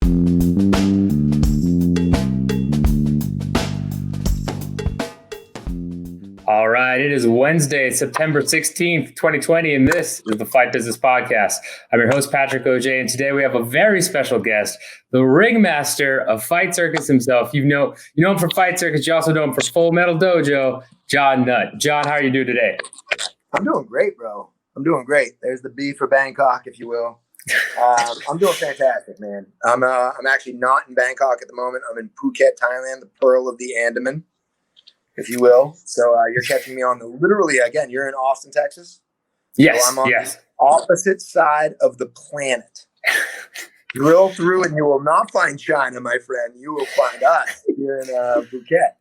All right, it is Wednesday, September 16th, 2020, and this is the Fight Business Podcast. I'm your host, Patrick OJ, and today we have a very special guest, the ringmaster of Fight Circus himself. You know him for Fight Circus. You also know him for Full Metal Dojo, Jon Nutt. Jon, how are you doing today? I'm doing great, bro. I'm doing great. There's the B for Bangkok, if you will. I'm doing fantastic, man. I'm actually not in Bangkok at the moment. I'm in Phuket, Thailand, the Pearl of the Andaman, if you will. So you're catching me on literally, again, you're in Austin, Texas? Yes, so I'm on yes. the opposite side of the planet. Drill through and you will not find China, my friend. You will find us here in Phuket.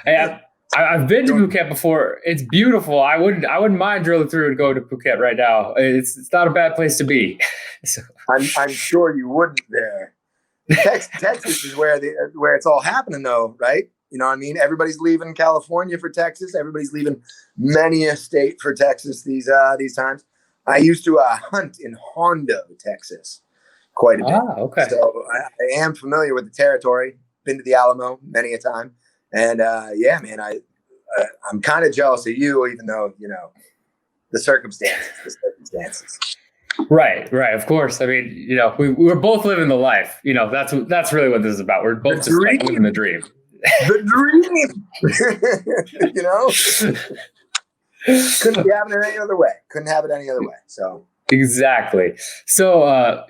Hey, I've been to Phuket before. It's beautiful. I wouldn't mind drilling through and going to Phuket right now. It's not a bad place to be. So. I'm sure you wouldn't there. Texas is where it's all happening, though, right? You know what I mean? Everybody's leaving California for Texas. Everybody's leaving many a state for Texas these times. I used to hunt in Hondo, Texas, quite a bit. Okay. So I am familiar with the territory. Been to the Alamo many a time, and yeah, man, I'm kind of jealous of you, even though the circumstances. Right. Of course. I mean, we're both living the life. That's really what this is about. We're both just living the dream. The dream, couldn't be happening any other way. So exactly. So,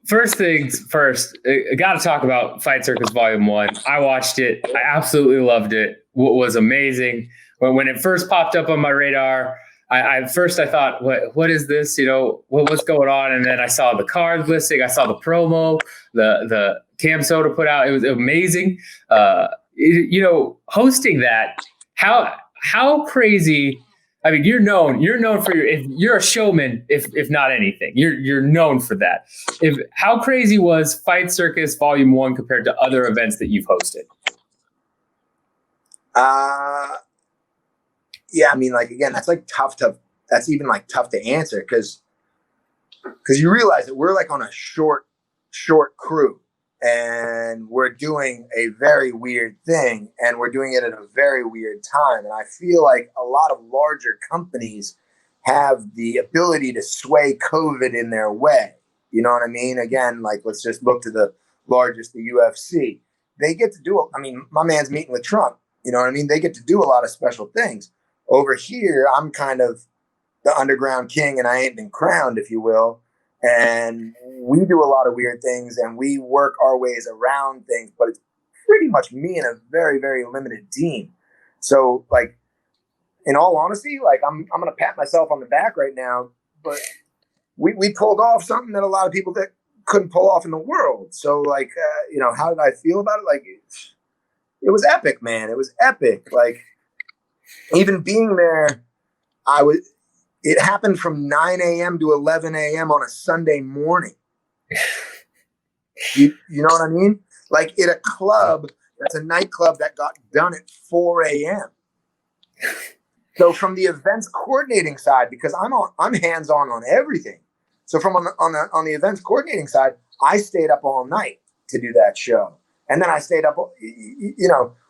first things first, I got to talk about Fight Circus Volume 1. I watched it. I absolutely loved it. What was amazing when it first popped up on my radar. I thought, what is this? What's going on? And then I saw the card listing. I saw the promo, the CamSoda put out. It was amazing. Hosting that, how crazy. I mean, you're known for you're a showman, if not anything, you're known for that. How crazy was Fight Circus Volume 1 compared to other events that you've hosted? Yeah, I mean, again, that's tough to answer because you realize that we're on a short crew. And we're doing a very weird thing, and we're doing it at a very weird time. And I feel like a lot of larger companies have the ability to sway COVID in their way. You know what I mean? Again, let's just look to the largest, the UFC. They get to do, my man's meeting with Trump. You know what I mean? They get to do a lot of special things. Over here, I'm kind of the underground king, and I ain't been crowned, if you will. And we do a lot of weird things and we work our ways around things, but it's pretty much me and a very, very limited team. So in all honesty, I'm going to pat myself on the back right now, but we pulled off something that a lot of people that couldn't pull off in the world. So how did I feel about it? It was epic, man. It was epic. Even being there, it happened from 9 a.m. to 11 a.m. on a Sunday morning. You know what I mean? In a club, that's a nightclub that got done at 4 a.m. So from the events coordinating side, because I'm hands-on on everything. So from on the events coordinating side, I stayed up all night to do that show. And then I stayed up,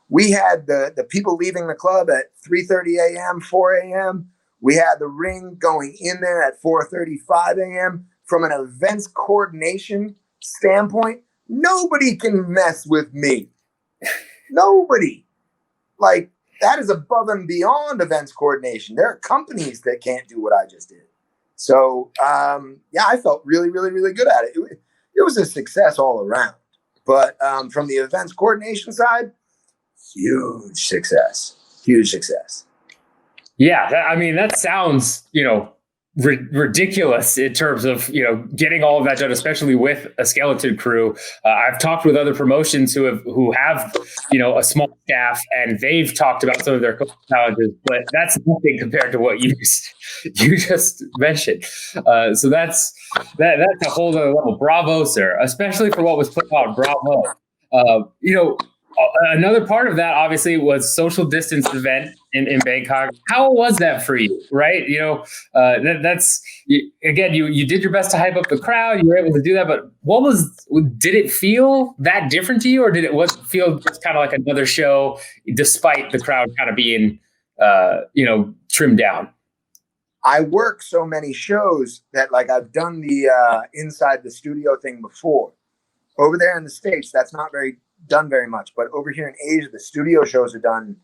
we had the people leaving the club at 3:30 a.m., 4 a.m., we had the ring going in there at 4:35 a.m. From an events coordination standpoint, nobody can mess with me. Nobody. That is above and beyond events coordination. There are companies that can't do what I just did. So, yeah, I felt really, really, really good at it. It was a success all around. But from the events coordination side, huge success. Huge success. Yeah, that sounds, ridiculous in terms of, getting all of that done, especially with a skeleton crew. I've talked with other promotions who have, a small staff, and they've talked about some of their challenges, but that's nothing compared to what you just mentioned. So that's a whole other level. Bravo, sir, especially for what was put on. Bravo. another part of that obviously was social distance event in Bangkok. How was that for you? Right. That's again, you did your best to hype up the crowd. You were able to do that, but did it feel that different to you, or did it feel just kind of like another show despite the crowd kind of being, trimmed down? I work so many shows that like I've done the inside the studio thing before. Over there in the States, that's not done very much. But over here in Asia, the studio shows are done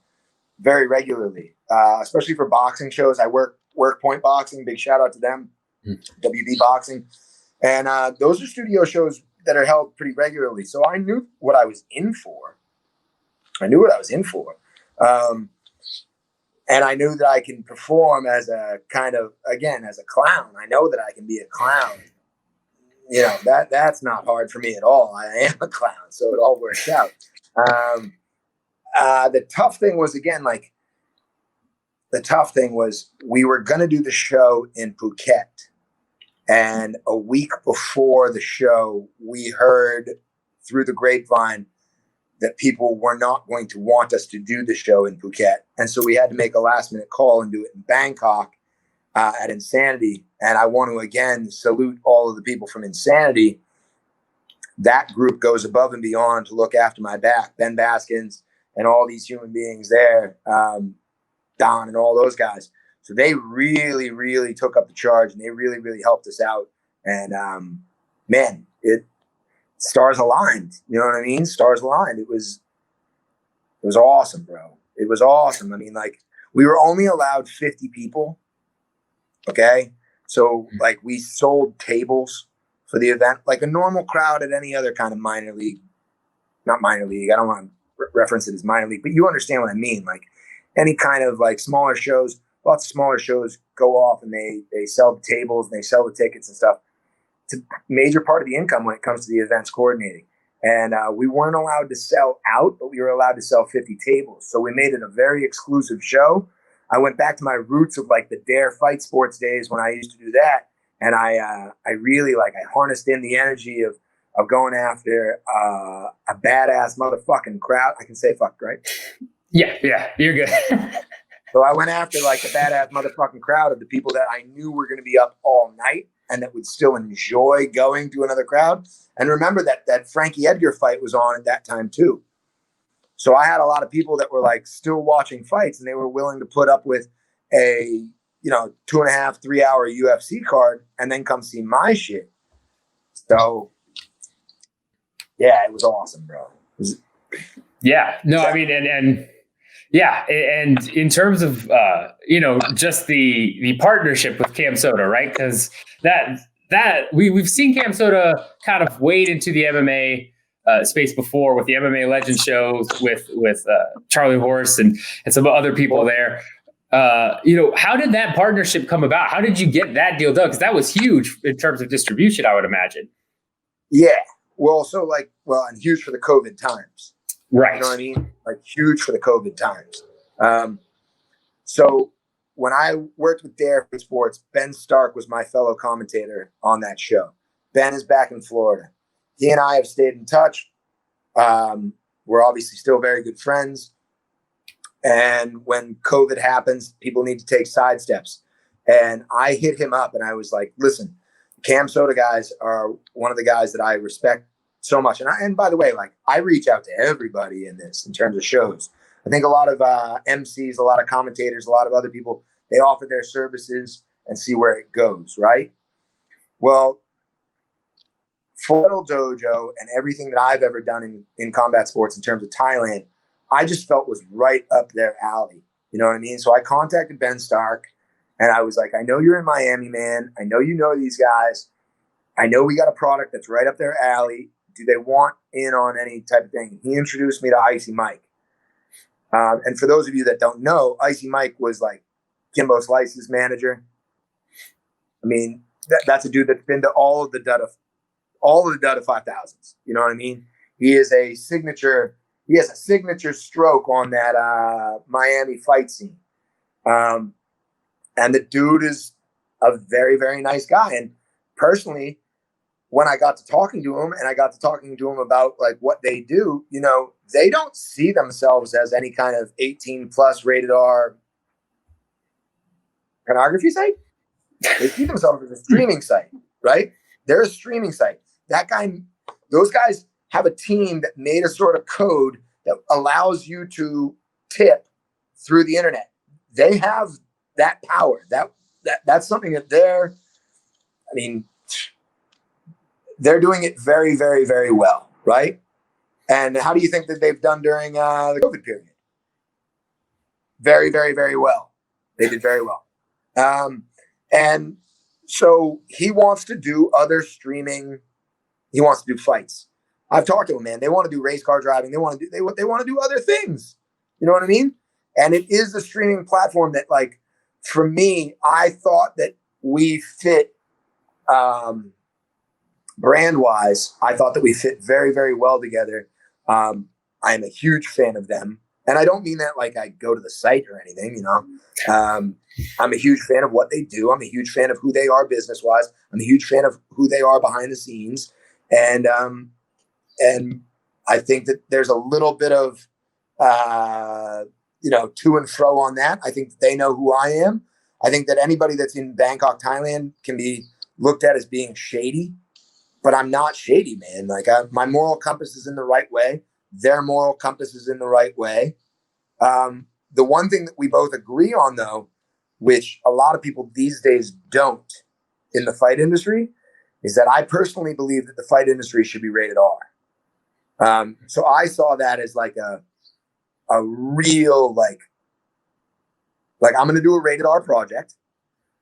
very regularly, especially for boxing shows. I work Point Boxing. Big shout out to them, WB Boxing. And those are studio shows that are held pretty regularly. So I knew what I was in for. And I knew that I can perform as a kind of, again, as a clown. I know that I can be a clown. That's not hard for me at all. I am a clown, so it all works out. The tough thing was, again, we were going to do the show in Phuket. And a week before the show, we heard through the grapevine that people were not going to want us to do the show in Phuket. And so we had to make a last minute call and do it in Bangkok at Insanity. And I want to, again, salute all of the people from Insanity. That group goes above and beyond to look after my back. Ben Baskins and all these human beings there, Don and all those guys. So they really, really took up the charge, and they really, really helped us out. And stars aligned. You know what I mean? Stars aligned. It was awesome, bro. It was awesome. I mean, we were only allowed 50 people. Okay. So we sold tables for the event, like a normal crowd at any other kind of minor league, not minor league. I don't want to reference it as minor league, but you understand what I mean. Like any kind of smaller shows, lots of smaller shows go off and they sell the tables and they sell the tickets and stuff. It's a major part of the income when it comes to the events coordinating. And we weren't allowed to sell out, but we were allowed to sell 50 tables. So we made it a very exclusive show. I went back to my roots of the Dare Fight Sports days when I used to do that. And I really I harnessed in the energy of going after a badass motherfucking crowd. I can say fuck, right? Yeah, you're good. So I went after the badass motherfucking crowd of the people that I knew were going to be up all night and that would still enjoy going to another crowd. And remember that Frankie Edgar fight was on at that time too. So I had a lot of people that were still watching fights, and they were willing to put up with a 2.5, 3 hour UFC card and then come see my shit. So yeah, it was awesome, bro. Yeah, no, I mean, and in terms of just the partnership with CamSoda, right? Because that we've seen CamSoda kind of wade into the MMA space before with the MMA Legend shows with Charlie Horse and some other people there. How did that partnership come about? How did you get that deal done? Because that was huge in terms of distribution, I would imagine. Yeah. Well, and huge for the COVID times. Right. You know what I mean? Huge for the COVID times. So when I worked with Dare Fight Sports, Ben Stark was my fellow commentator on that show. Ben is back in Florida. He and I have stayed in touch. We're obviously still very good friends. And when COVID happens, people need to take side steps. And I hit him up and I was like, listen, CamSoda guys are one of the guys that I respect so much. And by the way, I reach out to everybody in this in terms of shows. I think a lot of MCs, a lot of commentators, a lot of other people, they offer their services and see where it goes, right? Well, Untitled Dojo and everything that I've ever done in combat sports in terms of Thailand, I just felt was right up their alley. You know what I mean? So I contacted Ben Stark and I was like, I know you're in Miami, man. I know you know these guys. I know we got a product that's right up their alley. Do they want in on any type of thing? He introduced me to Icy Mike. And for those of you that don't know, Icy Mike was Kimbo Slice's manager. I mean, that's a dude that's been to all of the Dutta 5000s. You know what I mean? He has a signature stroke on that Miami fight scene. And the dude is a very, very nice guy. And personally, when I got to talking to them and I got to talking to them about like what they do, you know, they don't see themselves as any kind of 18 plus rated R pornography site. They see themselves as a streaming site, right? They're a streaming site. Those guys have a team that made a sort of code that allows you to tip through the internet. They have that power. That's something that they're doing it very, very, very well, right? And how do you think that they've done during the COVID period? Very, very, very well. They did very well. And so he wants to do other streaming. He wants to do fights. I've talked to him, man. They want to do race car driving. They want to do other things. You know what I mean? And it is a streaming platform that, like, for me, I thought that we fit brand wise. I thought that we fit very, very well together. I am a huge fan of them. And I don't mean that like I go to the site or anything, you know. I'm a huge fan of what they do. I'm a huge fan of who they are business wise. I'm a huge fan of who they are behind the scenes. And I think that there's a little bit of to and fro on that. I think they know who I am. I think that anybody that's in Bangkok, Thailand can be looked at as being shady, but I'm not shady, man. Like my moral compass is in the right way. Their moral compass is in the right way. The one thing that we both agree on, though, which a lot of people these days don't in the fight industry, is that I personally believe that the fight industry should be rated R. So I saw that as like a real, like I'm going to do a rated R project.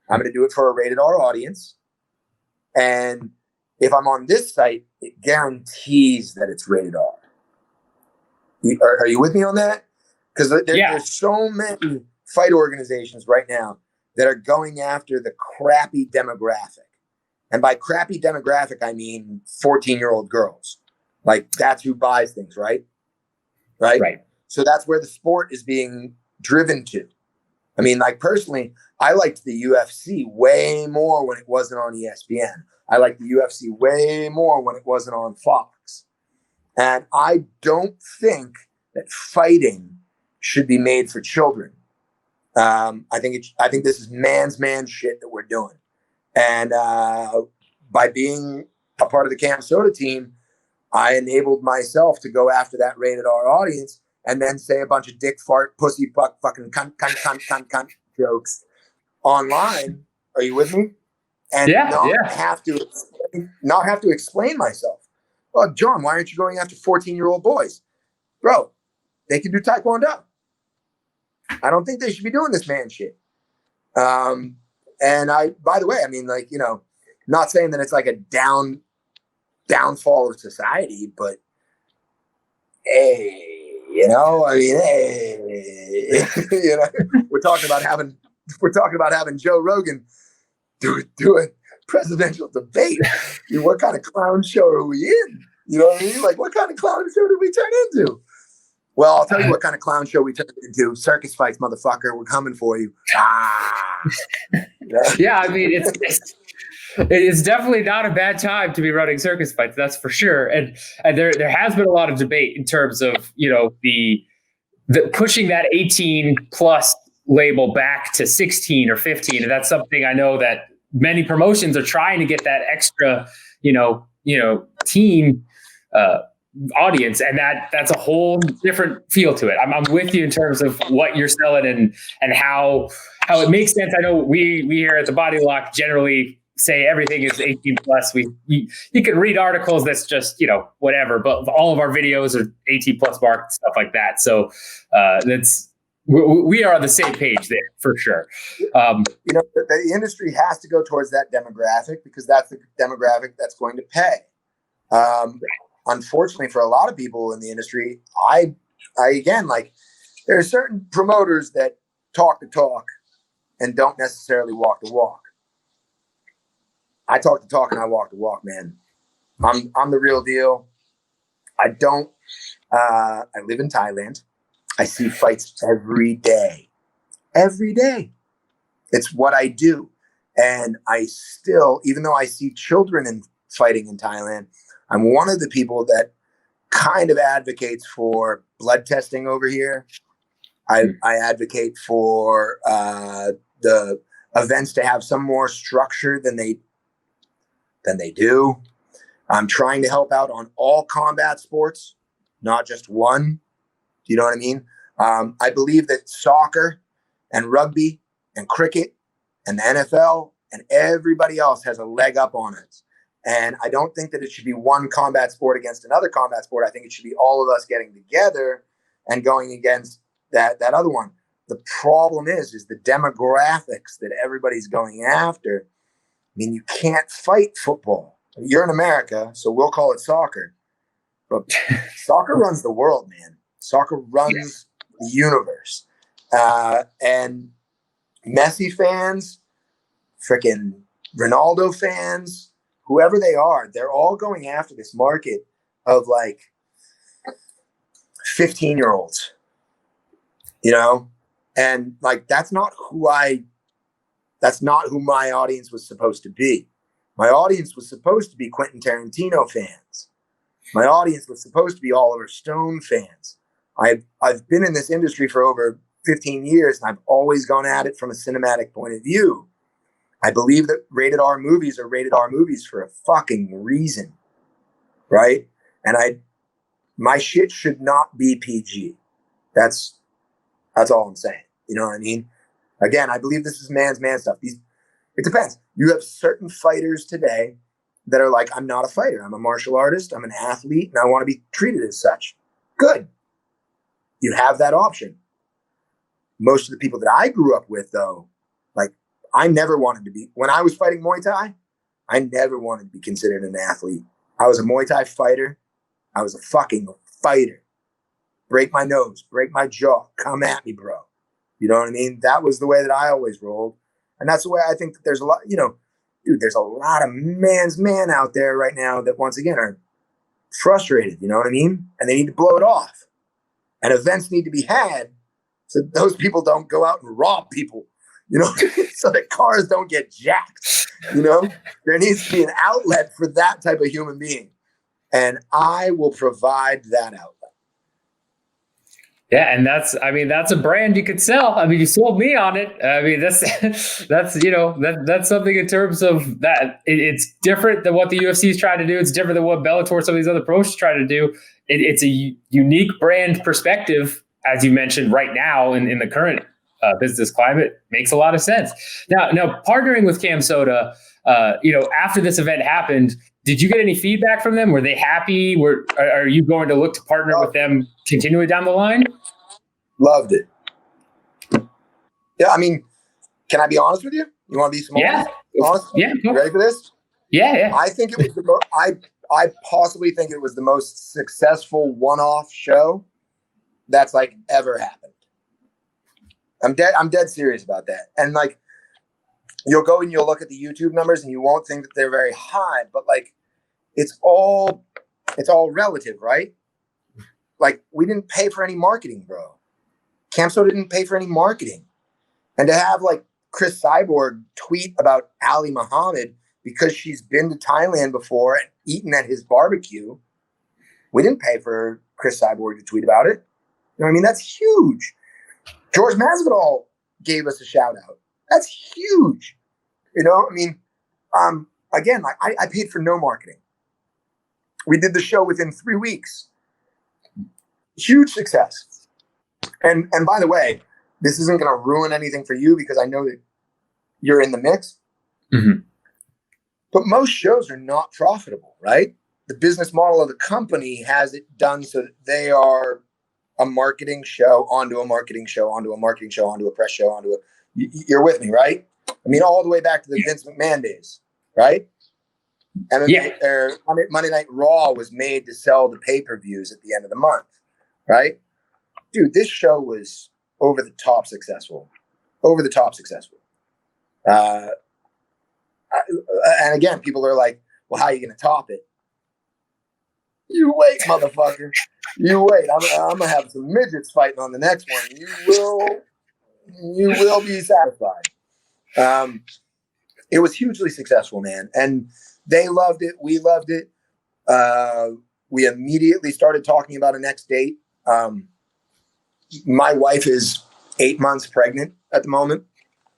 I'm going to do it for a rated R audience. And if I'm on this site, it guarantees that it's rated R. Are you with me on that? Because there's so many fight organizations right now that are going after the crappy demographic. And by crappy demographic, I mean 14-year-old girls. Like, that's who buys things, right? Right. So that's where the sport is being driven to. I mean, like, personally, I liked the UFC way more when it wasn't on ESPN. I liked the UFC way more when it wasn't on Fox. And I don't think that fighting should be made for children. I think this is man shit that we're doing. And by being a part of the CamSoda team, I enabled myself to go after that rated R audience and then say a bunch of dick fart, pussy fuck, fucking cunt jokes online. Are you with me? And have to explain myself. Well, Jon, why aren't you going after 14-year-old boys? Bro, they can do Taekwondo. I don't think they should be doing this man shit. And by the way, I mean, like, you know, not saying that it's like a downfall of society, but hey, you know, I mean, hey, you know, we're talking about having Joe Rogan do a presidential debate. I mean, what kind of clown show are we in? You know what I mean? Like, what kind of clown show did we turn into? Well, I'll tell you what kind of clown show we turned into. Circus fights, motherfucker. We're coming for you. Yeah, I mean, it's definitely not a bad time to be running circus fights. That's for sure. And there has been a lot of debate in terms of, you know, the pushing that 18 plus label back to 16 or 15. And that's something I know that many promotions are trying to get that extra, you know, teen audience, and that's a whole different feel to it. I'm with you in terms of what you're selling and how it makes sense. I know we here at the Body Lock generally say everything is 18 plus. You can read articles that's just, you know, whatever, but all of our videos are 18 plus mark, stuff like that. So we are on the same page there for sure. You know, the industry has to go towards that demographic because that's the demographic that's going to pay. Unfortunately, for a lot of people in the industry, I again, like, there are certain promoters that talk the talk and don't necessarily walk the walk. I talk the talk and I walk the walk, man. I'm the real deal. I live in Thailand. I see fights every day. Every day. It's what I do. And I still, even though I see children fighting in Thailand. I'm one of the people that kind of advocates for blood testing over here. I advocate for the events to have some more structure than they do. I'm trying to help out on all combat sports, not just one. Do you know what I mean? I believe that soccer and rugby and cricket and the NFL and everybody else has a leg up on us. And I don't think that it should be one combat sport against another combat sport. I think it should be all of us getting together and going against that other one. The problem is the demographics that everybody's going after. I mean, you can't fight football. You're in America, so we'll call it soccer. But soccer runs the world, man. Soccer runs the universe. And Messi fans, freaking Ronaldo fans, whoever they are, they're all going after this market of like 15-year-olds, you know? And like, that's not who my audience was supposed to be. My audience was supposed to be Quentin Tarantino fans. My audience was supposed to be Oliver Stone fans. I've been in this industry for over 15 years, and I've always gone at it from a cinematic point of view. I believe that rated R movies are rated R movies for a fucking reason, right? And my shit should not be PG. That's all I'm saying. You know what I mean? Again, I believe this is man's man stuff. It depends. You have certain fighters today that are like, I'm not a fighter. I'm a martial artist. I'm an athlete, and I want to be treated as such. Good. You have that option. Most of the people that I grew up with, though, like, I never wanted to be, when I was fighting Muay Thai, I never wanted to be considered an athlete. I was a Muay Thai fighter. I was a fucking fighter. Break my nose, break my jaw, come at me, bro. You know what I mean? That was the way that I always rolled. And that's the way I think that there's a lot, you know, dude, there's a lot of man's man out there right now that once again are frustrated, you know what I mean? And they need to blow it off. And events need to be had so those people don't go out and rob people, you know, so that cars don't get jacked, you know? There needs to be an outlet for that type of human being. And I will provide that outlet. Yeah, and that's a brand you could sell. I mean, you sold me on it. I mean, that's you know, that's something in terms of that. It's different than what the UFC is trying to do. It's different than what Bellator, some of these other pros try to do. It's a unique brand perspective, as you mentioned, right now in the current business climate, makes a lot of sense. Now partnering with CamSoda, you know, after this event happened, did you get any feedback from them? Were they happy? Are you going to look to partner with them continually down the line? Loved it. Yeah, I mean, can I be honest with you? You want to be small? Yeah. Honest? Yeah. You ready for this? Yeah. I think it was I possibly think it was the most successful one-off show that's like ever happened. I'm dead serious about that. And like, you'll go and you'll look at the YouTube numbers and you won't think that they're very high, but like, it's all relative, right? Like, we didn't pay for any marketing, bro. CamSoda didn't pay for any marketing. And to have like Chris Cyborg tweet about Ali Muhammad because she's been to Thailand before and eaten at his barbecue, we didn't pay for Chris Cyborg to tweet about it. You know what I mean? That's huge. George Masvidal gave us a shout out. That's huge. You know, I mean, again, like I paid for no marketing. We did the show within 3 weeks. Huge success. And by the way, this isn't going to ruin anything for you because I know that you're in the mix. Mm-hmm. But most shows are not profitable, right? The business model of the company has it done so that they are a marketing show onto a marketing show onto a marketing show onto a press show onto a. You're with me, right? I mean, all the way back to the Vince McMahon days, right? And Monday Night Raw was made to sell the pay-per-views at the end of the month, right? Dude, this show was over the top successful. Over the top successful. And again, people are like, well, how are you going to top it? You wait, motherfucker. You wait. I'm going to have some midgets fighting on the next one. You will be satisfied. it was hugely successful, man. And they loved it. We loved it. We immediately started talking about a next date. My wife is 8 months pregnant at the moment.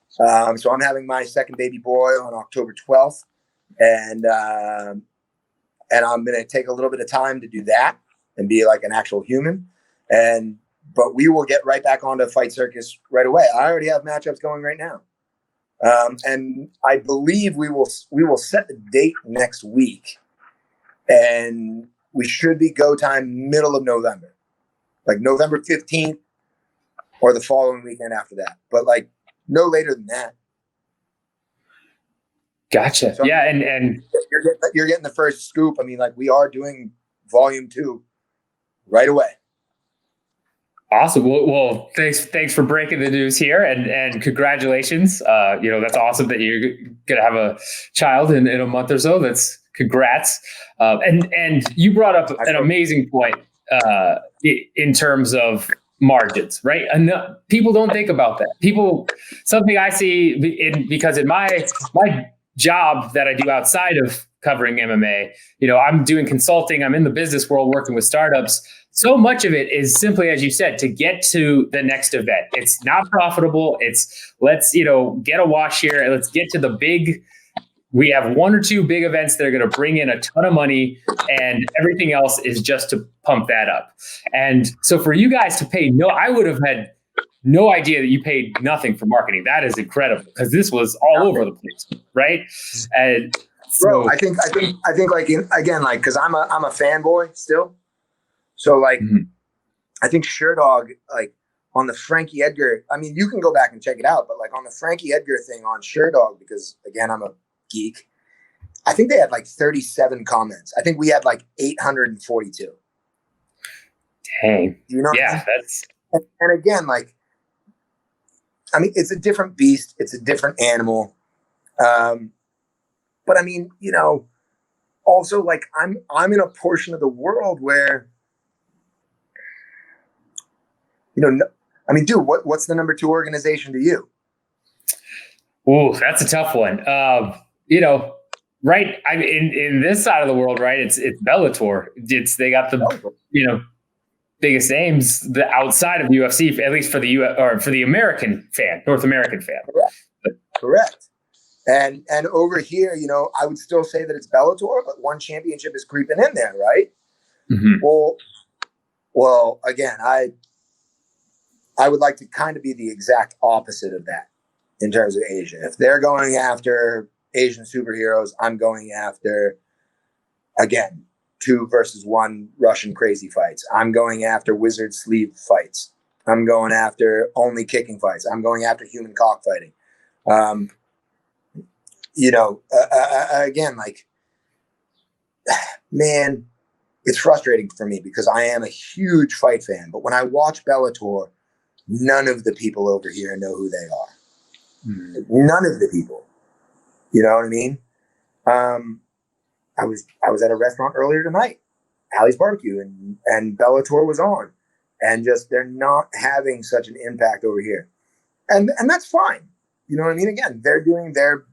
So I'm having my second baby boy on October 12th. And I'm going to take a little bit of time to do that and be like an actual human. But we will get right back onto Fight Circus right away. I already have matchups going right now. And I believe we will set the date next week, and we should be go time middle of November, like November 15th or the following weekend after that. But like no later than that. Gotcha. So, yeah. And you're getting the first scoop. I mean, like we are doing volume 2 right away. Awesome. Well, thanks for breaking the news here, and congratulations. That's awesome that you're gonna have a child in a month or so. That's congrats. And you brought up an amazing point in terms of margins, right? And people don't think about that. Something I see because in my job that I do outside of covering MMA, I'm doing consulting. I'm in the business world working with startups. So much of it is simply, as you said, to get to the next event. It's not profitable. It's let's, get a wash here. And let's get to the big. We have 1 or 2 big events that are going to bring in a ton of money, and everything else is just to pump that up. And so for you guys to pay, I would have had no idea that you paid nothing for marketing. That is incredible because this was all over the place, right? And bro, I think like again, like because I'm a fanboy still. So like, I think Sherdog, like on the Frankie Edgar, I mean, you can go back and check it out, but like on the Frankie Edgar thing on Sherdog, because again, I'm a geek, I think they had like 37 comments. I think we had like 842. Dang. You know? Yeah. And again, like, I mean, it's a different beast. It's a different animal. But I mean, also like I'm in a portion of the world where, I mean, dude, what's the number 2 organization to you? Oh, that's a tough one. Right. I mean, in this side of the world, right. It's Bellator. They got the, biggest names outside of UFC, at least for the American fan, North American fan. Correct. And over here, I would still say that it's Bellator, but one championship is creeping in there, right? Mm-hmm. Well, again, I would like to kind of be the exact opposite of that in terms of Asia. If they're going after Asian superheroes, I'm going after, again, 2 versus 1 Russian crazy fights. I'm going after wizard sleeve fights. I'm going after only kicking fights. I'm going after human cockfighting. Again, like, man, it's frustrating for me because I am a huge fight fan. But when I watch Bellator, none of the people over here know who they are. Mm-hmm. None of the people. You know what I mean? I was at a restaurant earlier tonight, Allie's Barbecue, and Bellator was on, and just they're not having such an impact over here, and that's fine. You know what I mean? Again, they're doing their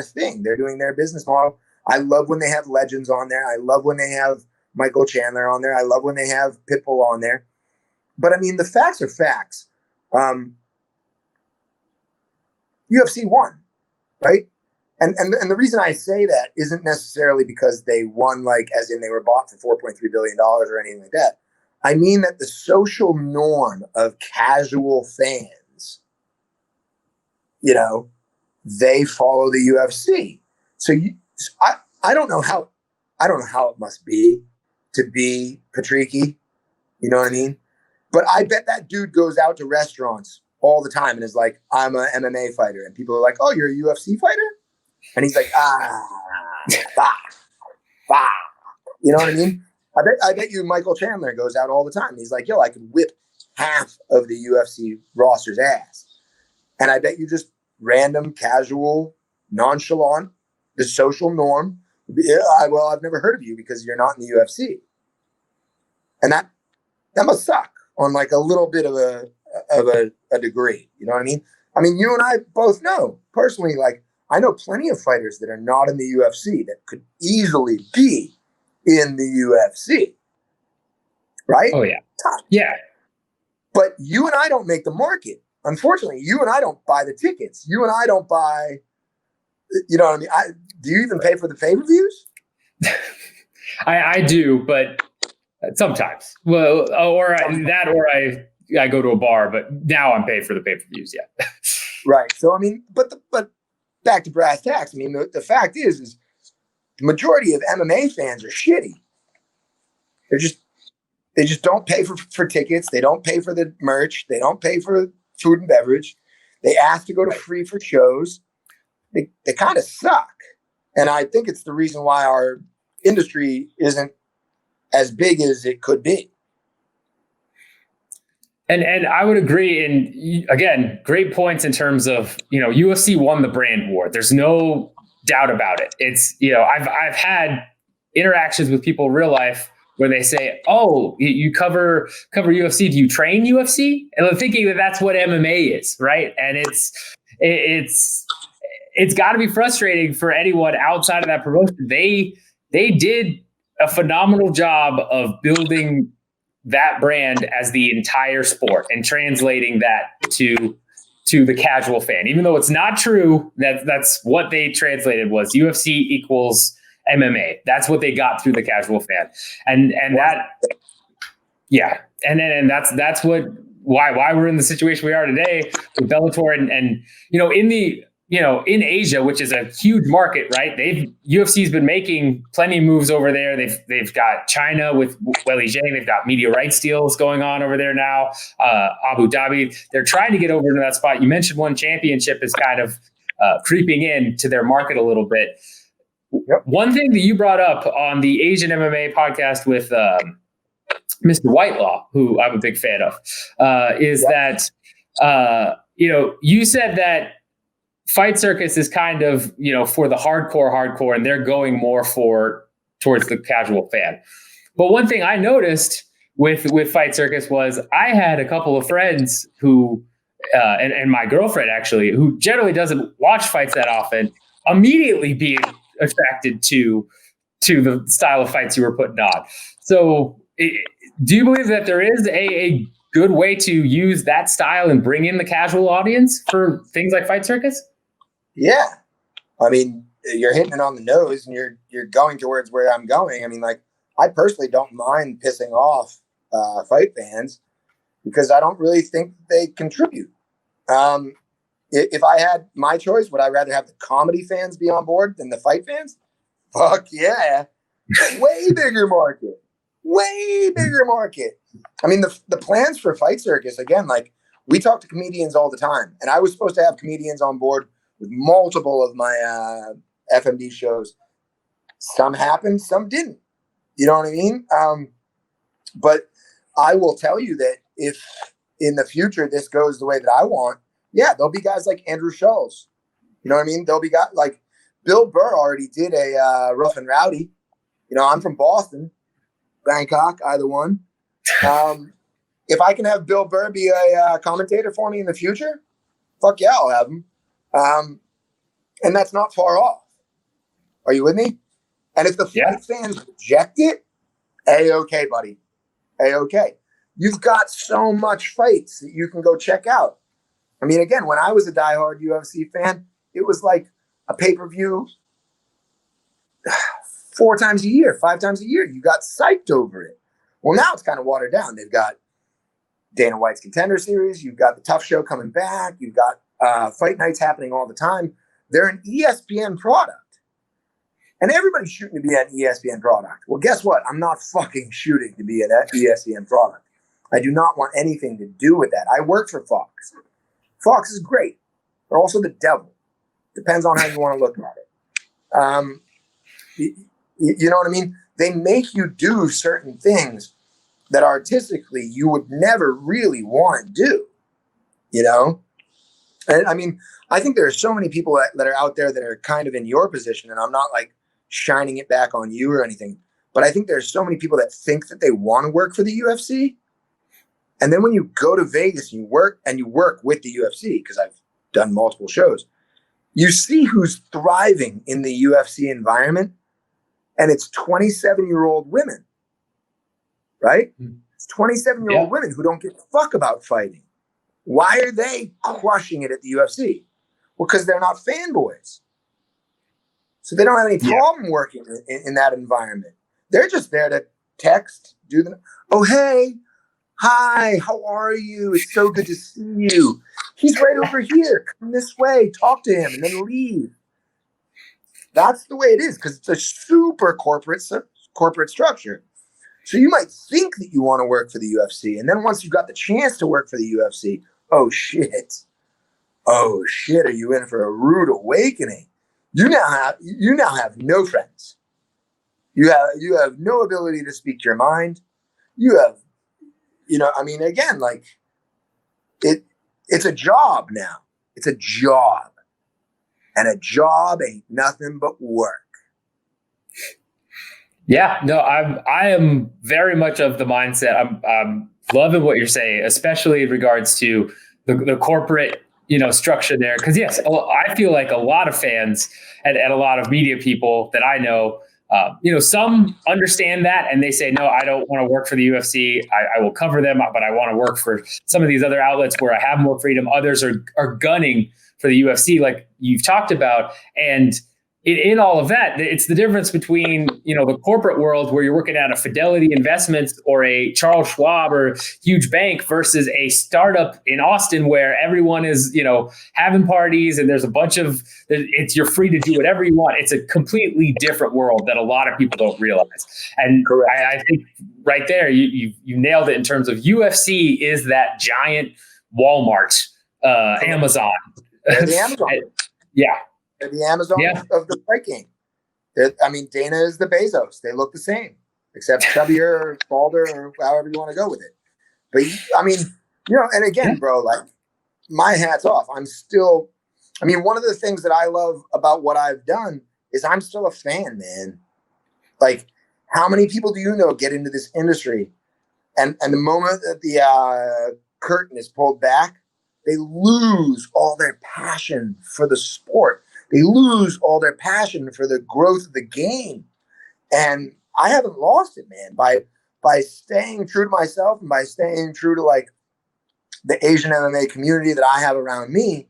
thing. They're doing their business model. I love when they have legends on there. I love when they have Michael Chandler on there. I love when they have Pitbull on there. But I mean, the facts are facts. UFC won, right? And the reason I say that isn't necessarily because they won, like, as in they were bought for $4.3 billion or anything like that. I mean that the social norm of casual fans, they follow the UFC. So I don't know how it must be to be Patricky. You know what I mean? But I bet that dude goes out to restaurants all the time and is like, I'm an MMA fighter. And people are like, oh, you're a UFC fighter? And he's like, you know what I mean? I bet you Michael Chandler goes out all the time. He's like, yo, I could whip half of the UFC roster's ass. And I bet you just random, casual, nonchalant, the social norm. Well, I've never heard of you because you're not in the UFC. And that must suck on like a little bit of a degree. You know what I mean? I mean, you and I both know personally, like, I know plenty of fighters that are not in the UFC that could easily be in the UFC, right? Oh yeah. Yeah. But you and I don't make the market. Unfortunately, you and I don't buy the tickets. You and I don't buy, you know what I mean? Do you even pay for the pay-per-views? I do, but sometimes. Well, or I go to a bar, but now I'm paid for the pay-per-views, yeah. Right. So, I mean, but back to brass tacks. I mean, the fact is the majority of MMA fans are shitty. They just don't pay for tickets. They don't pay for the merch. They don't pay for food and beverage. They ask to go to free for shows. They kind of suck. And I think it's the reason why our industry isn't as big as it could be. And I would agree. And again, great points in terms of, UFC won the brand war. There's no doubt about it. It's, I've had interactions with people in real life where they say, "Oh, you cover UFC. Do you train UFC?" And I'm thinking that that's what MMA is, right? And it's got to be frustrating for anyone outside of that promotion. They did a phenomenal job of building that brand as the entire sport and translating that to the casual fan, even though it's not true. That's what they translated was UFC equals MMA. That's what they got through the casual fan, and that, yeah, and that's why we're in the situation we are today with Bellator and in Asia, which is a huge market, right? UFC's been making plenty of moves over there. They've got China with Weili Zhang. They've got media rights deals going on over there now. Abu Dhabi. They're trying to get over into that spot. You mentioned one championship is kind of creeping into their market a little bit. Yep. One thing that you brought up on the Asian MMA podcast with Mr. Whitelaw, who I'm a big fan of, is that you said that Fight Circus is kind of, for the hardcore, and they're going more towards the casual fan. But one thing I noticed with Fight Circus was I had a couple of friends who, and my girlfriend actually, who generally doesn't watch fights that often, immediately being attracted to the style of fights you were putting on. So do you believe that there is a good way to use that style and bring in the casual audience for things like Fight Circus? Yeah. I mean, you're hitting it on the nose, and you're going towards where I'm going. I mean, like, I personally don't mind pissing off fight fans because I don't really think they contribute. If I had my choice, would I rather have the comedy fans be on board than the fight fans? Fuck yeah. Way bigger market. Way bigger market. I mean, the plans for Fight Circus, again, like, we talk to comedians all the time, and I was supposed to have comedians on board with multiple of my FMD shows. Some happened, some didn't. You know what I mean? But I will tell you that if in the future this goes the way that I want, yeah, there'll be guys like Andrew Schulz. You know what I mean? There'll be guys like Bill Burr already did a Rough and Rowdy. I'm from Boston, Bangkok, either one. If I can have Bill Burr be a commentator for me in the future, fuck yeah, I'll have him. And that's not far off. Are you with me? And if the fight fans reject it, A-okay, buddy. A-okay. You've got so much fights that you can go check out. I mean, again, when I was a diehard UFC fan, it was like a pay-per-view 4 times a year, 5 times a year. You got psyched over it. Well, now it's kind of watered down. They've got Dana White's Contender Series. You've got the Tough Show coming back. You've got fight nights happening all the time. They're an ESPN product. And everybody's shooting to be an ESPN product. Well, guess what? I'm not fucking shooting to be an ESPN product. I do not want anything to do with that. I work for Fox. Fox is great. They're also the devil. Depends on how you want to look at it. You know what I mean? They make you do certain things that artistically you would never really want to do. And I mean, I think there are so many people that are out there that are kind of in your position, and I'm not like shining it back on you or anything, but I think there's so many people that think that they want to work for the UFC. And then when you go to Vegas and you work with the UFC, because I've done multiple shows, You see who's thriving in the UFC environment, and it's 27-year-old women, right? It's 27-year-old women who don't give a fuck about fighting. Why are they crushing it at the UFC? Well, because they're not fanboys. So they don't have any problem working in that environment. They're just there to text, oh, hey, hi, how are you? It's so good to see you. He's right over here. Come this way, talk to him, and then leave. That's the way it is, because it's a super corporate structure. So you might think that you want to work for the UFC, and then once you got the chance to work for the UFC, oh shit, are you in for a rude awakening? You now have no friends. You have no ability to speak your mind. You have, again, like it's a job now. It's a job. And a job ain't nothing but work. Yeah, no, I am very much of the mindset. I'm loving what you're saying, especially in regards to the corporate, structure there. Because yes, I feel like a lot of fans and a lot of media people that I know, some understand that and they say, no, I don't want to work for the UFC. I will cover them, but I want to work for some of these other outlets where I have more freedom. Others are gunning for the UFC, like you've talked about. And in all of that, it's the difference between, the corporate world where you're working at a Fidelity Investments or a Charles Schwab or huge bank versus a startup in Austin where everyone is, having parties and there's a bunch of, you're free to do whatever you want. It's a completely different world that a lot of people don't realize. And I think right there, you nailed it in terms of UFC is that giant Walmart, Amazon. They're the Amazon. Yeah. They're the Amazon of the fight game. Dana is the Bezos. They look the same, except chubbier or balder or however you want to go with it. But and again, bro, like my hat's off. I'm still, one of the things that I love about what I've done is I'm still a fan, man. Like, how many people do you know get into this industry and the moment that the curtain is pulled back, they lose all their passion for the sport. They lose all their passion for the growth of the game. And I haven't lost it, man, by staying true to myself and by staying true to like the Asian MMA community that I have around me.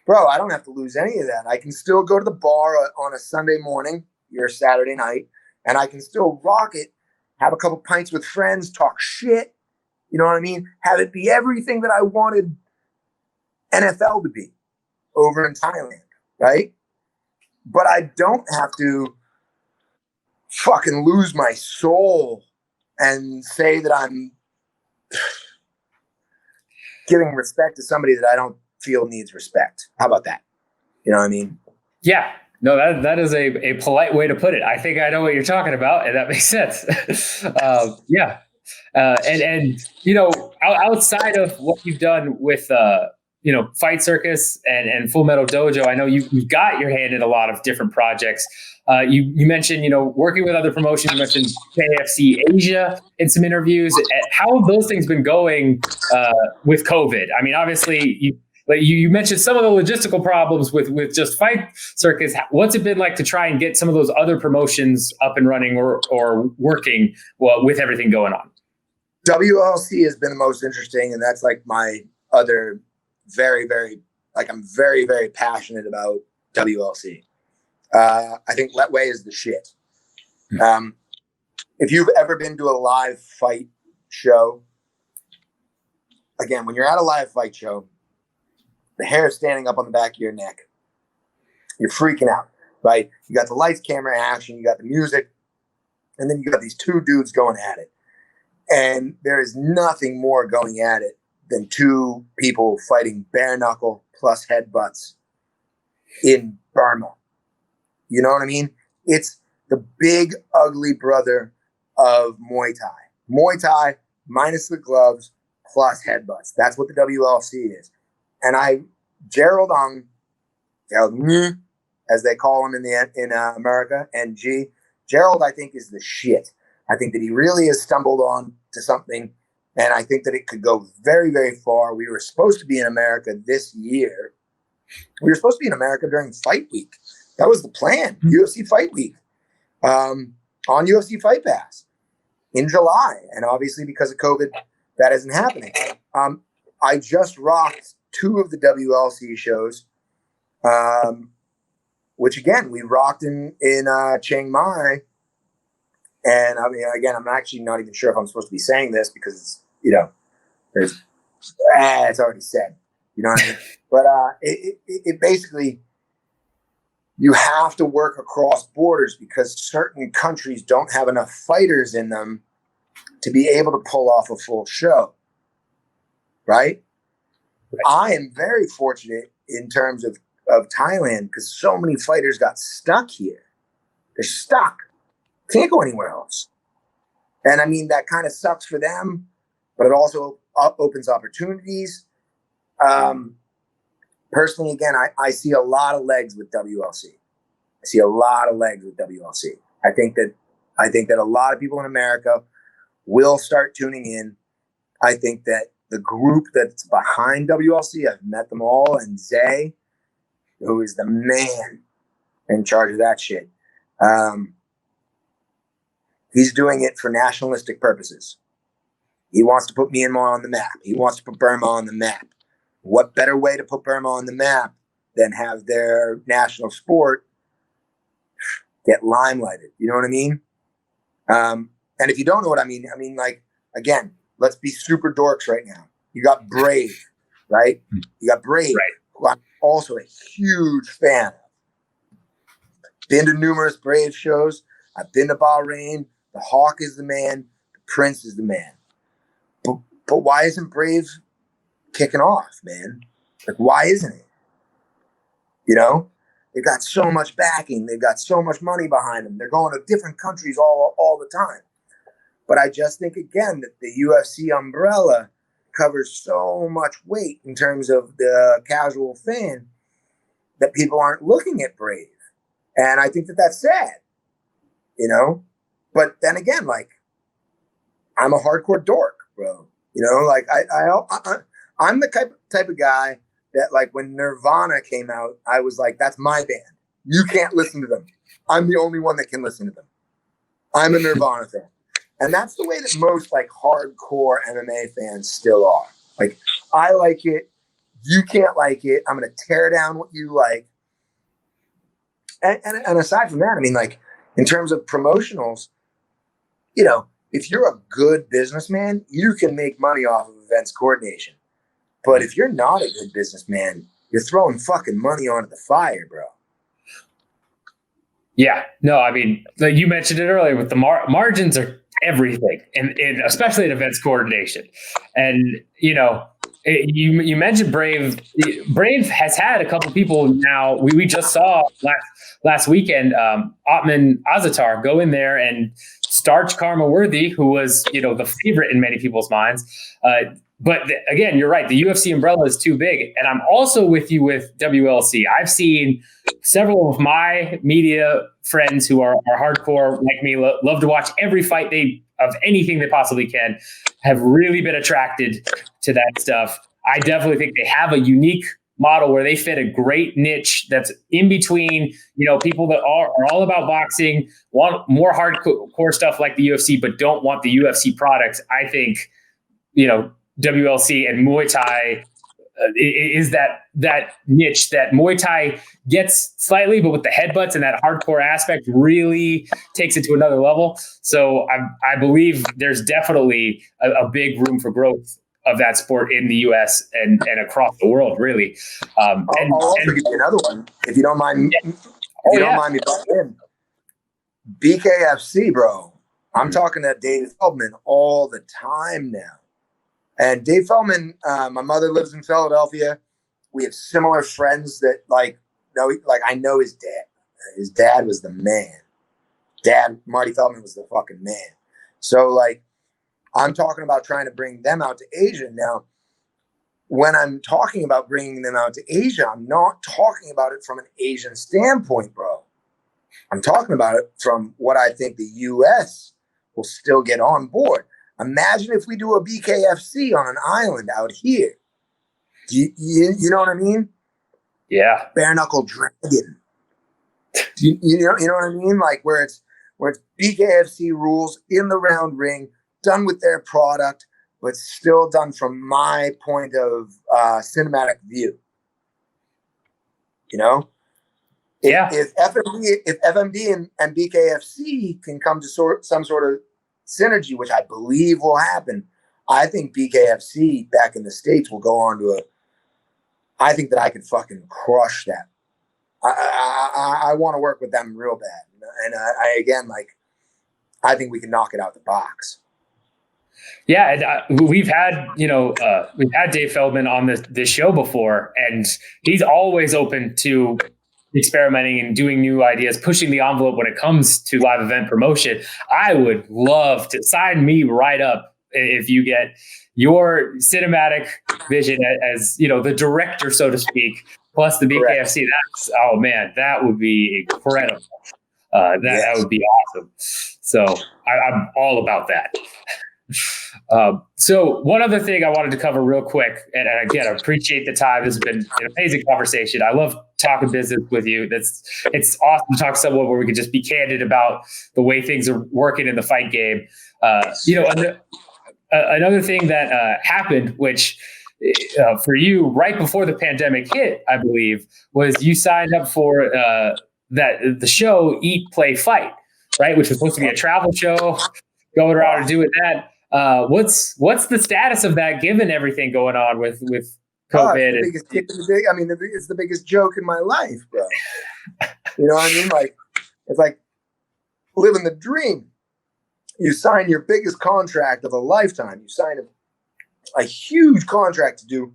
Bro, I don't have to lose any of that. I can still go to the bar on a Sunday morning or Saturday night, and I can still rock it, have a couple pints with friends, talk shit. You know what I mean? Have it be everything that I wanted NFL to be over in Thailand, right? But I don't have to fucking lose my soul and say that I'm giving respect to somebody that I don't feel needs respect. How about that? You know what I mean? Yeah. No, that is a polite way to put it. I think I know what you're talking about, and that makes sense. Yeah. And outside of what you've done with Fight Circus and Full Metal Dojo, I know you've got your hand in a lot of different projects. You mentioned, working with other promotions. You mentioned KFC Asia in some interviews. How have those things been going with COVID? Obviously, you mentioned some of the logistical problems with just Fight Circus. What's it been like to try and get some of those other promotions up and running or working with everything going on? WLC has been the most interesting, and that's like my other very, very, I'm very, very passionate about WLC. I think Letway is the shit. If you've ever been to a live fight show, again, when you're at a live fight show, the hair is standing up on the back of your neck. You're freaking out, right? You got the lights, camera, action, you got the music, and then you got these two dudes going at it. And there is nothing more going at it than two people fighting bare knuckle plus headbutts in Burma. You know what I mean? It's the big, ugly brother of Muay Thai. Muay Thai minus the gloves plus headbutts. That's what the WLC is. And Gerald Ng, as they call him in America, and G, Gerald, I think, is the shit. I think that he really has stumbled on to something, and I think that it could go very, very far. We were supposed to be in America this year, We were supposed to be in America during Fight Week. That was the plan. UFC Fight Week on UFC Fight Pass in July. And obviously because of COVID, that isn't happening. I just rocked 2 of the WLC shows, which again, we rocked in Chiang Mai. And I mean, again, I'm actually not even sure if I'm supposed to be saying this because it's, it's already said, you know what I mean? But it basically, you have to work across borders because certain countries don't have enough fighters in them to be able to pull off a full show, right? I am very fortunate in terms of Thailand because so many fighters got stuck here. They're stuck. Can't go anywhere else. And I mean, that kind of sucks for them, but it also opens opportunities. Personally, again, I see a lot of legs with WLC. I see a lot of legs with WLC. I think that a lot of people in America will start tuning in. I think that the group that's behind WLC, I've met them all, and Zay, who is the man in charge of that shit. He's doing it for nationalistic purposes. He wants to put Myanmar on the map. He wants to put Burma on the map. What better way to put Burma on the map than have their national sport get limelighted? You know what I mean? And if you don't know what I mean, like, again, let's be super dorks right now. You got Brave, right? You got Brave, right, who I'm also a huge fan of. Been to numerous Brave shows. I've been to Bahrain. The Hawk is the man. The Prince is the man. But why isn't Brave kicking off, man? Like, why isn't it? They've got so much backing. They've got so much money behind them. They're going to different countries all the time. But I just think, again, that the UFC umbrella covers so much weight in terms of the casual fan that people aren't looking at Brave. And I think that that's sad, But then again, like, I'm a hardcore dork, bro. Like, I'm the type of guy that, like, when Nirvana came out, I was like, that's my band. You can't listen to them. I'm the only one that can listen to them. I'm a Nirvana fan. And that's the way that most, like, hardcore MMA fans still are. Like, I like it. You can't like it. I'm going to tear down what you like. And aside from that, I mean, like, in terms of promotionals, if you're a good businessman, you can make money off of events coordination. But if you're not a good businessman, you're throwing fucking money onto the fire, bro. Yeah, no, I mean, like you mentioned it earlier, with the margins are everything, and especially in events coordination. And you mentioned Brave. Brave has had a couple people now. We just saw last weekend Otman Azatar go in there and starch Karma Worthy, who was the favorite in many people's minds. But again, you're right. The UFC umbrella is too big. And I'm also with you with WLC. I've seen several of my media friends who are hardcore like me, love to watch every fight of anything they possibly can, have really been attracted to that stuff. I definitely think they have a unique model where they fit a great niche that's in between, people that are all about boxing, want more hardcore stuff like the UFC, but don't want the UFC products. I think, WLC and Muay Thai is that niche that Muay Thai gets slightly, but with the headbutts and that hardcore aspect really takes it to another level. So I believe there's definitely a big room for growth of that sport in the US and across the world, really. I'll also give you another one, if you don't mind. Yeah. If you don't mind me butting in. BKFC, bro. I'm talking to Dave Feldman all the time now. And Dave Feldman, my mother lives in Philadelphia. We have similar friends that I know his dad. His dad was the man. Marty Feldman was the fucking man. So like, I'm talking about trying to bring them out to Asia. Now, when I'm talking about bringing them out to Asia, I'm not talking about it from an Asian standpoint, bro. I'm talking about it from what I think the US will still get on board. Imagine if we do a BKFC on an island out here. You know what I mean? Yeah. Bare knuckle dragon. You know what I mean? Like where it's BKFC rules in the round ring, done with their product, but still done from my point of cinematic view. You know, if FMD and BKFC can come to some sort of synergy, which I believe will happen, I think BKFC back in the States will go on to I think that I could fucking crush that. I want to work with them real bad, and I think we can knock it out the box. Yeah, and we've had Dave Feldman on this show before, and he's always open to experimenting and doing new ideas, pushing the envelope when it comes to live event promotion. I would love to sign me right up if you get your cinematic vision as the director, so to speak, plus the BKFC. Oh man, that would be incredible. That would be awesome. So I'm all about that. So one other thing I wanted to cover real quick, and again, I appreciate the time. This has been an amazing conversation. I love talking business with you. It's awesome to talk to someone where we can just be candid about the way things are working in the fight game. Another thing that happened, which for you right before the pandemic hit, I believe, was you signed up for the show Eat, Play, Fight, right? Which was supposed to be a travel show, going around and doing that. What's the status of that, given everything going on with COVID? It's the biggest joke in my life, bro. You know what I mean? Like, it's like living the dream. You sign your biggest contract of a lifetime. You sign a huge contract to do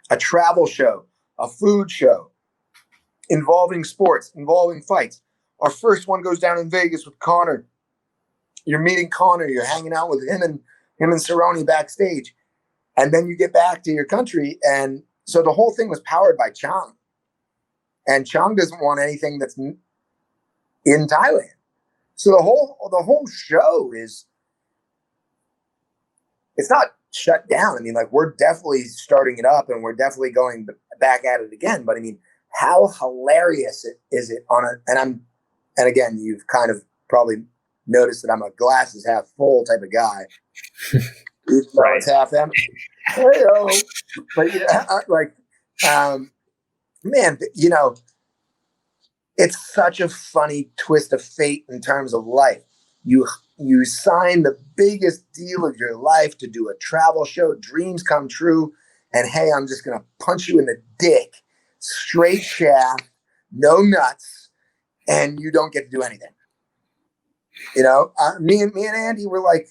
a travel show, a food show, involving sports, involving fights. Our first one goes down in Vegas with Connor. You're meeting Connor. You're hanging out with him and Cerrone backstage. And then you get back to your country. And so the whole thing was powered by Chang. And Chang doesn't want anything that's in Thailand. So the whole show it's not shut down. I mean, like, we're definitely starting it up and we're definitely going back at it again. But I mean, how hilarious is it and again, you've kind of probably noticed that I'm a glasses half full type of guy. Right. It's half empty. But man, it's such a funny twist of fate in terms of life. You sign the biggest deal of your life to do a travel show, dreams come true, and hey, I'm just gonna punch you in the dick, straight shaft, no nuts, and you don't get to do anything. Me and Andy were like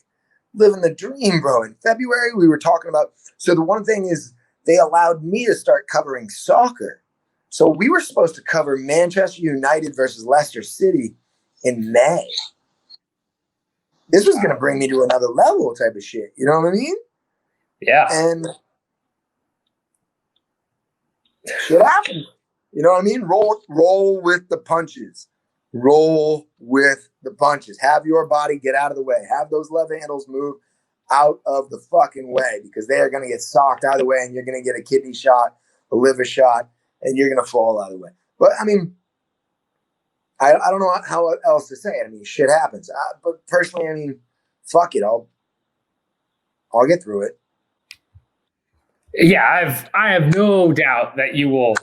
living the dream, bro. In February, we were talking about. So the one thing is, they allowed me to start covering soccer. So we were supposed to cover Manchester United versus Leicester City in May. This was going to bring me to another level type of shit. You know what I mean? Yeah. And shit happens. You know what I mean? Roll with the punches. Roll with the punches. Have your body get out of the way. Have those love handles move out of the fucking way, because they are going to get socked out of the way and you're going to get a kidney shot, a liver shot, and you're going to fall out of the way. But I mean, I don't know how else to say it. I mean, shit happens. But personally, I mean, fuck it. I'll get through it. Yeah, I have no doubt that you will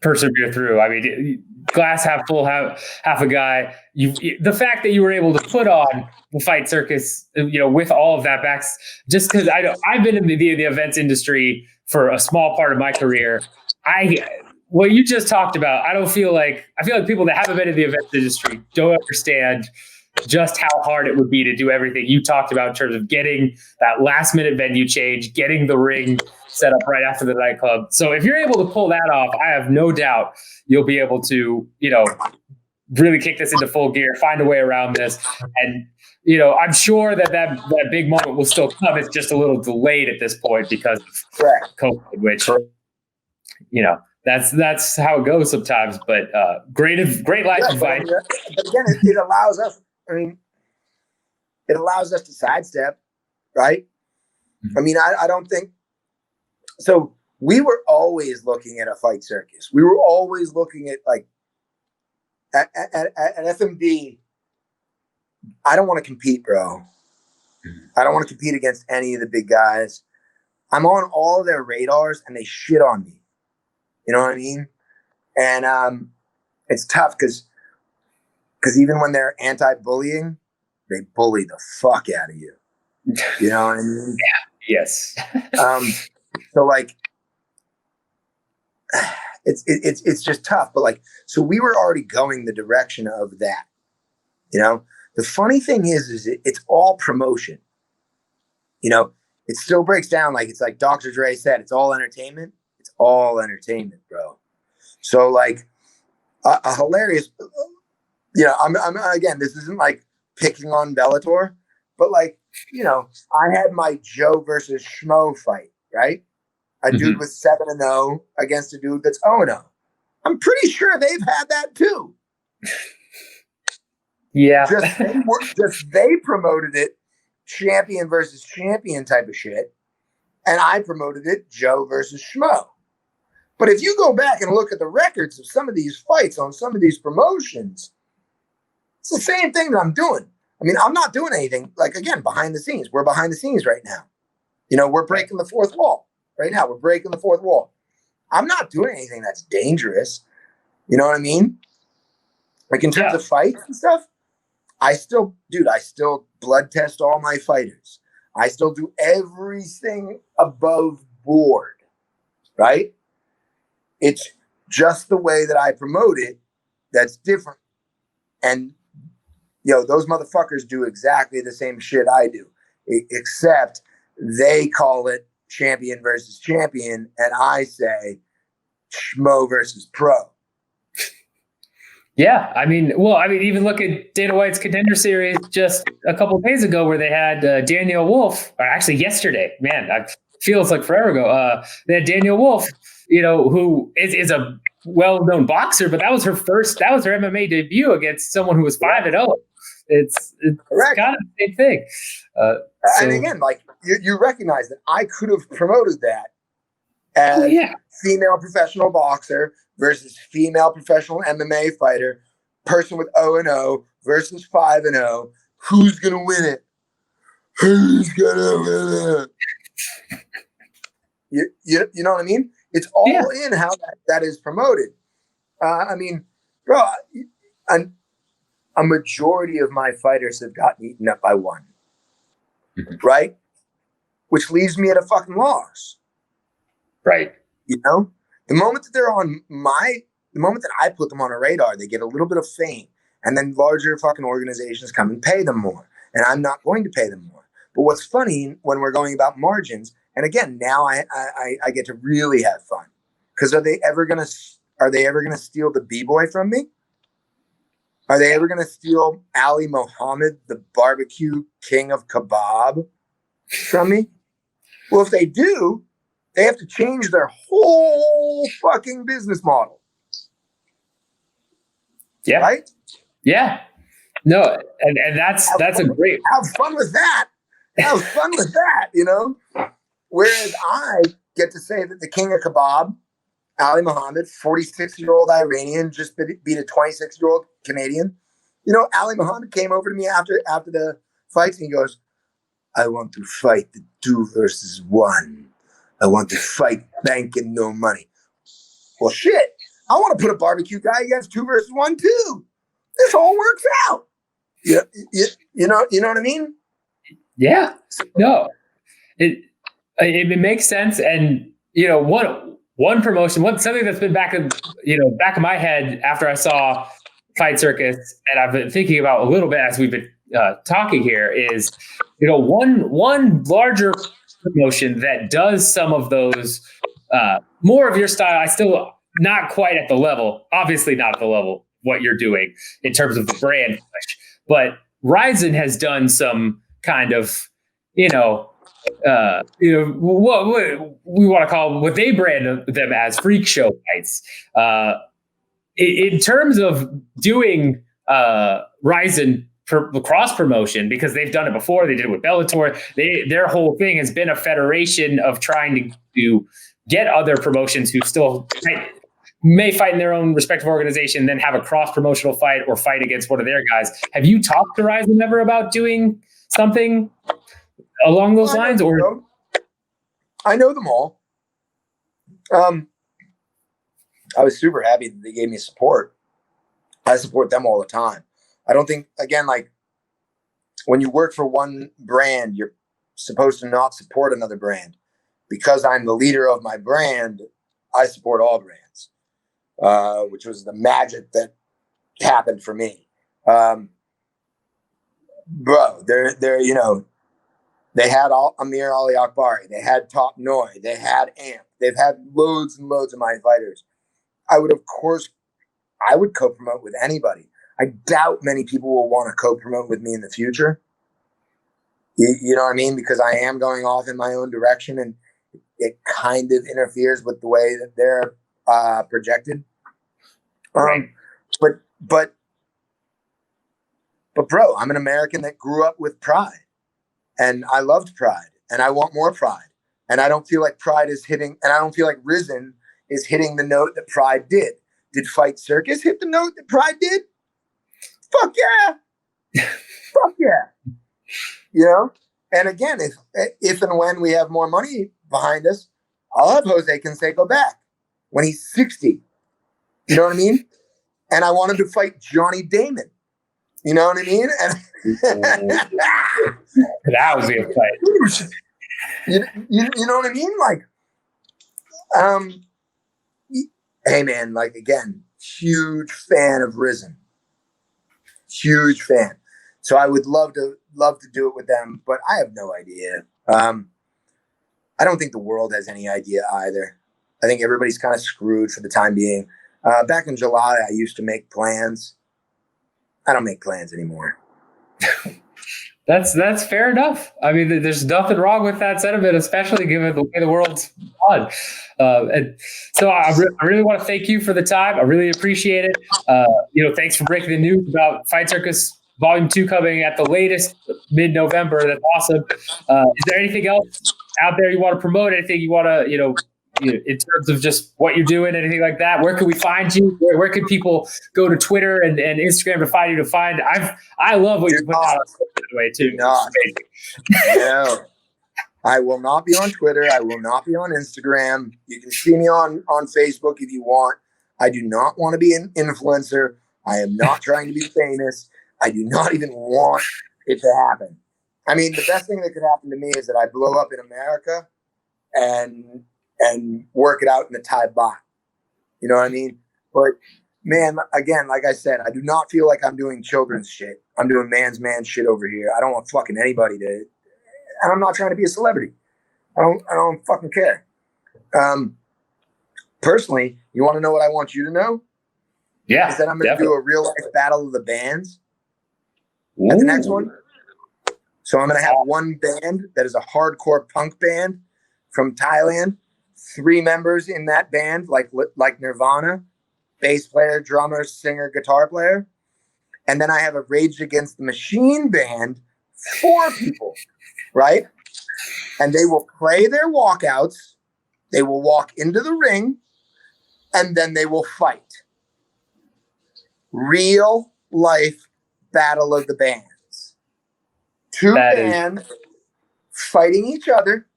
persevere through. I mean, glass half full, half a guy. The fact that you were able to put on the Fight Circus, with all of that back, just because I've been in the events industry for a small part of my career. What you just talked about, I feel like people that haven't been in the events industry don't understand just how hard it would be to do everything you talked about in terms of getting that last minute venue change, getting the ring set up right after the nightclub. So if you're able to pull that off, I have no doubt you'll be able to, really kick this into full gear, find a way around this. And, I'm sure that big moment will still come. It's just a little delayed at this point because of COVID, which, that's how it goes sometimes. But great life advice. But again, it allows us. I mean, it allows us to sidestep, right? Mm-hmm. I mean, I don't think so. we were always looking at a Fight Circus. We were always looking at like at FMD. I don't want to compete, bro. I don't want to compete against any of the big guys. I'm on all of their radars and they shit on me. You know what I mean? And it's tough because even when they're anti-bullying, they bully the fuck out of you. You know what I mean? Yeah. Yes. So like, it's just tough. But like, so we were already going the direction of that. You know, the funny thing is it's all promotion. You know, it still breaks down like it's like Dr. Dre said, it's all entertainment. It's all entertainment, bro. So like a hilarious, you know, I'm again, this isn't like picking on Bellator, but like, you know, I had my Joe versus Schmo fight, right? A dude with 7-0 against a dude that's 0-0. I'm pretty sure they've had that too. Yeah. Just they promoted it champion versus champion type of shit. And I promoted it Joe versus Schmo. But if you go back and look at the records of some of these fights on some of these promotions, it's the same thing that I'm doing. I mean, I'm not doing anything like, again, behind the scenes. We're behind the scenes right now. You know, we're breaking the fourth wall right now. We're breaking the fourth wall. I'm not doing anything that's dangerous. You know what I mean? Like in terms of fights and stuff, I still blood test all my fighters. I still do everything above board, right? It's just the way that I promote it that's different. And, yo, those motherfuckers do exactly the same shit I do, except they call it champion versus champion, and I say schmo versus pro. Yeah, I mean, even look at Dana White's Contender Series just a couple of days ago, where they had Daniel Wolf, or actually yesterday. Man, it feels like forever ago. They had Daniel Wolf, you know, who is a well-known boxer, but that was her MMA debut against someone who was 5-0. It's Correct. Kind of the same thing. And again, like you recognize that I could have promoted that as female professional boxer versus female professional MMA fighter, person with 0-0 versus 5-0. Who's going to win it? Who's going to win it? You know what I mean? It's all in how that is promoted. I mean, bro, a majority of my fighters have gotten eaten up by one, right? Which leaves me at a fucking loss. Right. You know, the moment that they're the moment that I put them on a radar, they get a little bit of fame, and then larger fucking organizations come and pay them more, and I'm not going to pay them more. But what's funny when we're going about margins, and again, now I get to really have fun, because are they ever gonna steal the B-boy from me? Are they ever gonna steal Ali Mohammed, the barbecue king of kebab, from me? Well, if they do, they have to change their whole fucking business model. Yeah. Right? Yeah. No, and that's a great. Have fun with that. Have fun with that, you know? Whereas I get to say that the king of kebab, Ali Mohammed, 46-year-old Iranian, just beat a 26-year-old Canadian. You know, Ali Mohammed came over to me after the fights and he goes, I want to fight the 2 versus 1. I want to fight banking no money. Well, shit. I want to put a barbecue guy against 2 versus 1 too. This all works out. You know what I mean? Yeah. No. It makes sense, and you know, one promotion, something that's been back of my head after I saw Fight Circus, and I've been thinking about a little bit as we've been talking here, is, you know, one larger promotion that does some of those more of your style. I still not quite at the level, obviously not at the level what you're doing in terms of the brand push, but Ryzen has done some kind of, what we want to call, what they brand them as, freak show fights. In terms of doing Ryzen cross promotion, because they've done it before, they did it with Bellator. Their whole thing has been a federation of trying to get other promotions who still may fight in their own respective organization, then have a cross-promotional fight or fight against one of their guys. Have you talked to Ryzen ever about doing something along those lines? Or I know them all. I was super happy that they gave me support. I support them all the time. I don't think, again, like when you work for one brand, you're supposed to not support another brand. Because I'm the leader of my brand, I support all brands. Which was the magic that happened for me. Bro, they're you know, they had Amir Ali Akbari, they had Top Noi, they had Amp, they've had loads and loads of my fighters. I would co-promote with anybody. I doubt many people will want to co-promote with me in the future. You know what I mean? Because I am going off in my own direction, and it kind of interferes with the way that they're projected. Right. But bro, I'm an American that grew up with pride, and I loved pride, and I want more pride, and I don't feel like pride is hitting, and I don't feel like Risen is hitting the note that pride did. Did Fight Circus hit the note that pride did? Fuck yeah. Fuck yeah. You know? And again, if and when we have more money behind us, I'll have Jose Canseco back when he's 60. You know what I mean? And I want him to fight Johnny Damon. You know what I mean? And that was a fight. You know what I mean? Like, hey man, like again, huge fan of Risen. Huge fan. So I would love to do it with them, but I have no idea. I don't think the world has any idea either. I think everybody's kind of screwed for the time being. Back in July, I used to make plans. I don't make plans anymore. That's fair enough. I mean, there's nothing wrong with that sentiment, especially given the way the world's gone. And so I really want to thank you for the time. I really appreciate it. Thanks for breaking the news about Fight Circus Volume 2 coming at the latest mid-November. That's awesome. Is there anything else out there you want to promote? Anything you want to, in terms of just what you're doing, anything like that? Where can we find you? Where can people go to Twitter and Instagram to find you? I love what you're putting out on Twitter, by the way, too. No. I will not be on Twitter. I will not be on Instagram. You can see me on Facebook if you want. I do not want to be an influencer. I am not trying to be famous. I do not even want it to happen. I mean, the best thing that could happen to me is that I blow up in America and work it out in the Thai baht. You know what I mean? But man, again, like I said, I do not feel like I'm doing children's shit. I'm doing man's man shit over here. I don't want fucking anybody to, and I'm not trying to be a celebrity. I don't fucking care. Personally, you want to know what I want you to know? Yeah. Is that I'm going to do a real life battle of the bands at the next one. So I'm going to have one band that is a hardcore punk band from Thailand. 3 members in that band, like Nirvana, bass player, drummer, singer, guitar player. And then I have a Rage Against the Machine band, 4 people, right? And they will play their walkouts. They will walk into the ring, and then they will fight. Real life battle of the bands. 2 bands fighting each other.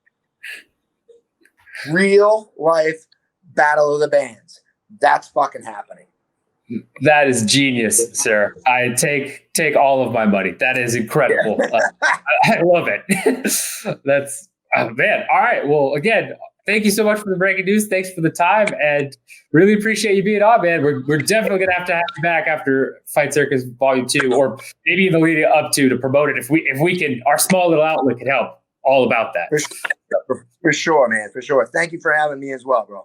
Real life battle of the bands. That's fucking happening. That is genius, sir. I take all of my money. That is incredible. Yeah. I love it. That's man. All right. Well, again, thank you so much for the breaking news. Thanks for the time, and really appreciate you being on, man. We're definitely gonna have you back after Fight Circus Volume 2, or maybe even leading up to promote it if we can. Our small little outlet can help. All about that. For sure, man. For sure. Thank you for having me as well, bro.